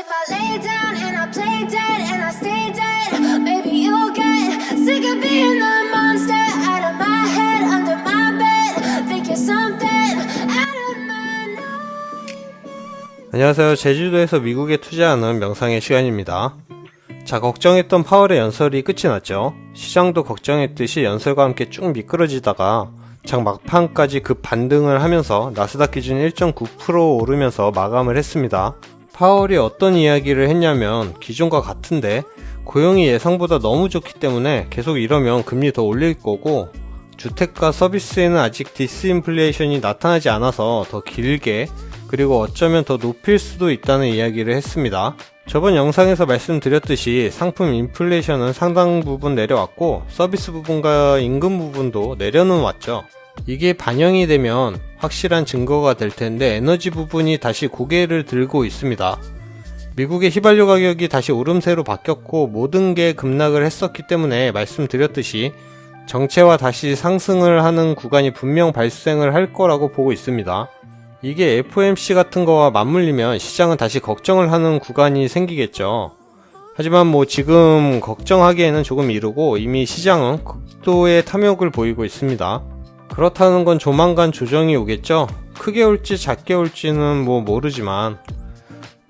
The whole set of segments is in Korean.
if I lay down and I play dead and I stay dead, maybe you'll get sick of being the monster out of my head, under my bed. Think you're something out of my nightmares. 안녕하세요. 제주도에서 미국에 투자하는 명상의 시간입니다. 자, 걱정했던 파월의 연설이 끝이 났죠. 시장도 걱정했듯이 연설과 함께 쭉 미끄러지다가 장 막판까지 급 반등을 하면서 나스닥 기준 1.9% 오르면서 마감을 했습니다. 파월이 어떤 이야기를 했냐면 기존과 같은데 고용이 예상보다 너무 좋기 때문에 계속 이러면 금리 더 올릴 거고, 주택과 서비스에는 아직 디스인플레이션이 나타나지 않아서 더 길게, 그리고 어쩌면 더 높일 수도 있다는 이야기를 했습니다. 저번 영상에서 말씀드렸듯이 상품 인플레이션은 상당 부분 내려왔고 서비스 부분과 임금 부분도 내려는 왔죠. 이게 반영이 되면 확실한 증거가 될 텐데 에너지 부분이 다시 고개를 들고 있습니다. 미국의 휘발유 가격이 다시 오름세로 바뀌었고 모든 게 급락을 했었기 때문에 말씀드렸듯이 정체와 다시 상승을 하는 구간이 분명 발생을 할 거라고 보고 있습니다. 이게 FOMC 같은 거와 맞물리면 시장은 다시 걱정을 하는 구간이 생기겠죠. 하지만 지금 걱정하기에는 조금 이르고 이미 시장은 극도의 탐욕을 보이고 있습니다. 그렇다는 건 조만간 조정이 오겠죠. 크게 올지 작게 올지는 모르지만,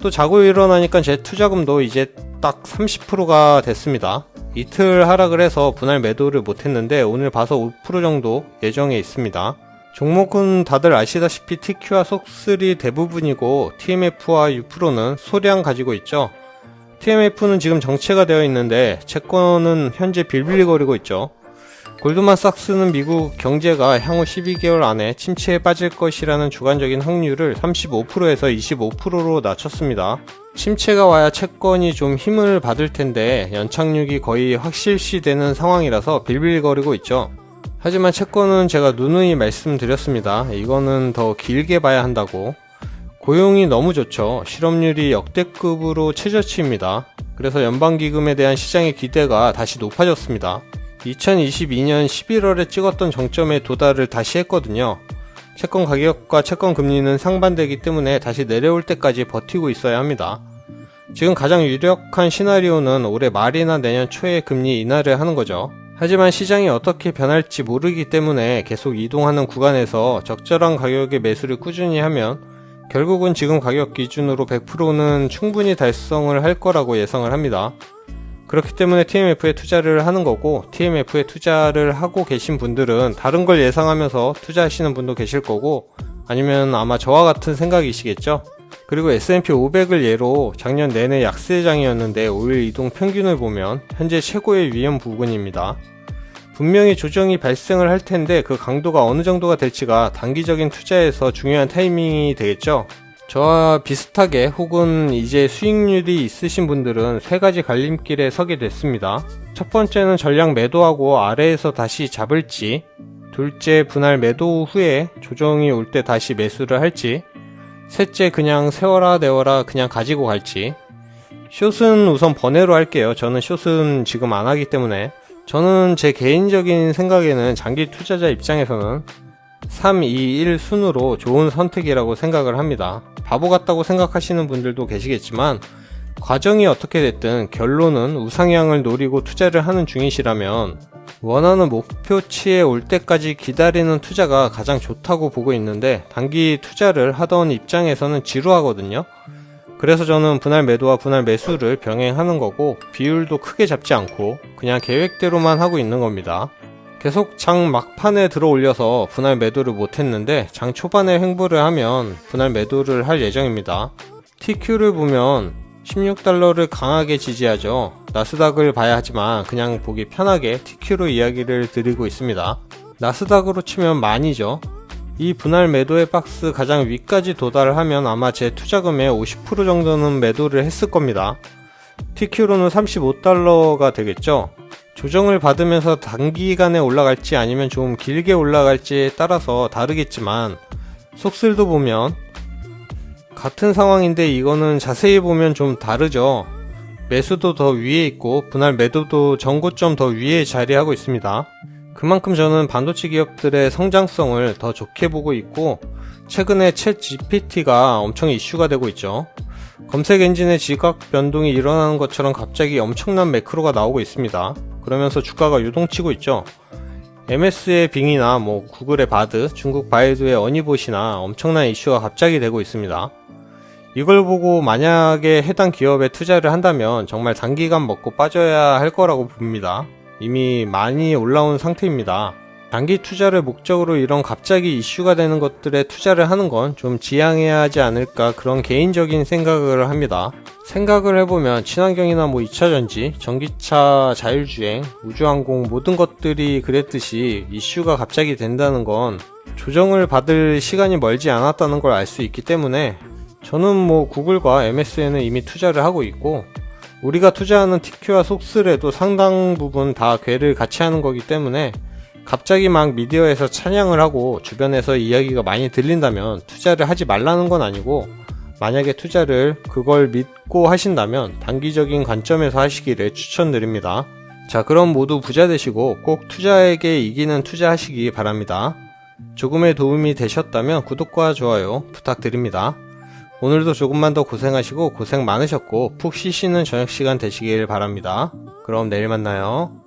또 자고 일어나니까 제 투자금도 이제 딱 30%가 됐습니다. 이틀 하락을 해서 분할 매도를 못했는데 오늘 봐서 5% 정도 예정에 있습니다. 종목은 다들 아시다시피 TQ와 속쓰리 대부분이고 TMF와 U-PRO는 소량 가지고 있죠. TMF는 지금 정체가 되어 있는데 채권은 현재 빌빌거리고 있죠. 골드만삭스는 미국 경제가 향후 12개월 안에 침체에 빠질 것이라는 주관적인 확률을 35%에서 25%로 낮췄습니다. 침체가 와야 채권이 좀 힘을 받을 텐데 연착륙이 거의 확실시되는 상황이라서 빌빌거리고 있죠. 하지만 채권은 제가 누누이 말씀드렸습니다. 이거는 더 길게 봐야 한다고. 고용이 너무 좋죠. 실업률이 역대급으로 최저치입니다. 그래서 연방기금에 대한 시장의 기대가 다시 높아졌습니다. 2022년 11월에 찍었던 정점에 도달을 다시 했거든요. 채권 가격과 채권 금리는 상반되기 때문에 다시 내려올 때까지 버티고 있어야 합니다. 지금 가장 유력한 시나리오는 올해 말이나 내년 초에 금리 인하를 하는 거죠. 하지만 시장이 어떻게 변할지 모르기 때문에 계속 이동하는 구간에서 적절한 가격의 매수를 꾸준히 하면 결국은 지금 가격 기준으로 100%는 충분히 달성을 할 거라고 예상을 합니다. 그렇기 때문에 TMF에 투자를 하는 거고, TMF에 투자를 하고 계신 분들은 다른 걸 예상하면서 투자하시는 분도 계실 거고, 아니면 아마 저와 같은 생각이시겠죠. 그리고 S&P 500을 예로 작년 내내 약세장이었는데 5일 이동 평균을 보면 현재 최고의 위험 부근입니다. 분명히 조정이 발생을 할 텐데 그 강도가 어느 정도가 될지가 단기적인 투자에서 중요한 타이밍이 되겠죠. 저와 비슷하게 혹은 이제 수익률이 있으신 분들은 세 가지 갈림길에 서게 됐습니다. 첫 번째는 전량 매도하고 아래에서 다시 잡을지, 둘째 분할 매도 후에 조정이 올 때 다시 매수를 할지, 셋째 그냥 세워라 내워라 그냥 가지고 갈지. 숏은 우선 번외로 할게요. 저는 숏은 지금 안 하기 때문에. 저는 제 개인적인 생각에는 장기 투자자 입장에서는 3, 2, 1 순으로 좋은 선택이라고 생각을 합니다. 바보 같다고 생각하시는 분들도 계시겠지만 과정이 어떻게 됐든 결론은 우상향을 노리고 투자를 하는 중이시라면 원하는 목표치에 올 때까지 기다리는 투자가 가장 좋다고 보고 있는데, 단기 투자를 하던 입장에서는 지루하거든요. 그래서 저는 분할 매도와 분할 매수를 병행하는 거고, 비율도 크게 잡지 않고 그냥 계획대로만 하고 있는 겁니다. 계속 장 막판에 들어 올려서 분할 매도를 못했는데 장 초반에 횡보를 하면 분할 매도를 할 예정입니다. TQ를 보면 16달러를 강하게 지지하죠. 나스닥을 봐야 하지만 그냥 보기 편하게 TQ로 이야기를 드리고 있습니다. 나스닥으로 치면 만이죠. 이 분할 매도의 박스 가장 위까지 도달을 하면 아마 제 투자금의 50% 정도는 매도를 했을 겁니다. TQ로는 35달러가 되겠죠. 조정을 받으면서 단기간에 올라갈지 아니면 좀 길게 올라갈지에 따라서 다르겠지만, 속슬도 보면 같은 상황인데 이거는 자세히 보면 좀 다르죠. 매수도 더 위에 있고 분할 매도도 전고점 더 위에 자리하고 있습니다. 그만큼 저는 반도체 기업들의 성장성을 더 좋게 보고 있고, 최근에 챗 GPT가 엄청 이슈가 되고 있죠. 검색 엔진의 지각 변동이 일어나는 것처럼 갑자기 엄청난 매크로가 나오고 있습니다. 그러면서 주가가 요동치고 있죠. MS의 빙이나 구글의 바드, 중국 바이두의 어니봇이나 엄청난 이슈가 갑자기 되고 있습니다. 이걸 보고 만약에 해당 기업에 투자를 한다면 정말 단기간 먹고 빠져야 할 거라고 봅니다. 이미 많이 올라온 상태입니다. 단기 투자를 목적으로 이런 갑자기 이슈가 되는 것들에 투자를 하는 건 좀 지양해야 하지 않을까, 그런 개인적인 생각을 합니다. 생각을 해보면 친환경이나 2차전지, 전기차, 자율주행, 우주항공 모든 것들이 그랬듯이 이슈가 갑자기 된다는 건 조정을 받을 시간이 멀지 않았다는 걸 알 수 있기 때문에 저는 구글과 MS에는 이미 투자를 하고 있고, 우리가 투자하는 TQ와 속슬에도 상당 부분 다 궤를 같이 하는 거기 때문에 갑자기 막 미디어에서 찬양을 하고 주변에서 이야기가 많이 들린다면 투자를 하지 말라는 건 아니고, 만약에 투자를 그걸 믿고 하신다면 단기적인 관점에서 하시기를 추천드립니다. 자, 그럼 모두 부자 되시고 꼭 투자에게 이기는 투자 하시기 바랍니다. 조금의 도움이 되셨다면 구독과 좋아요 부탁드립니다. 오늘도 조금만 더 고생하시고 고생 많으셨고 푹 쉬시는 저녁 시간 되시길 바랍니다. 그럼 내일 만나요.